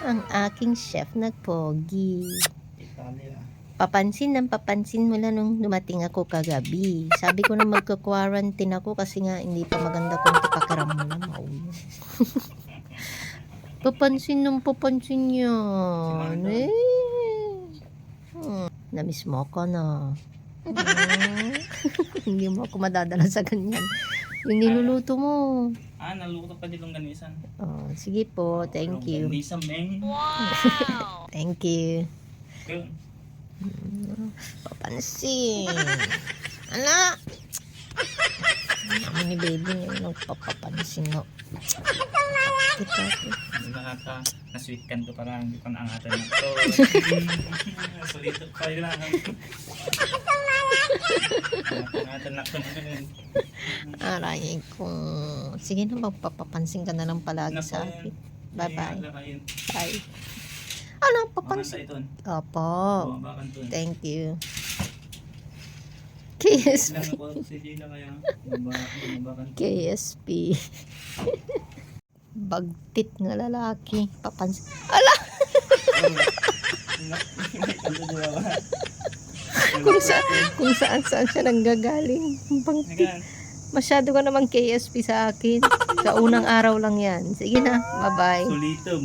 Ang aking chef na pogi. Italia. Papansin mo lang nung dumating ako kagabi. Sabi ko na magka-quarantine ako kasi nga hindi pa maganda kung pakiram mo na maulo. papansin yan. Si Namiss mo ako na. Hindi mo ako madadala sa ganyan. Yung niluluto mo. Naluto pa din longganisan. Oh, sige po, thank you. Longganisan, meng. Wow! Thank you. Yun. Papansin. Ala! Naman ni baby niya nagpapapansin no. Kita ko. Na-sweet kan to parang hindi ko naangatan na to. Solito pa yun lang. Naangatan na to. Aray ko. Sige na, magpapapansin ka na lang palagi sa akin. Bye-bye. Bye. Ano, papansin? Opo. Thank you. KSP. KSP. Bagtit nga lalaki. Papansin. Ala! kung saan siya nanggagaling. Bagtit. Masyado ka naman KSP sa akin. Sa unang araw lang yan. Sige na. Bye-bye. Sulitom.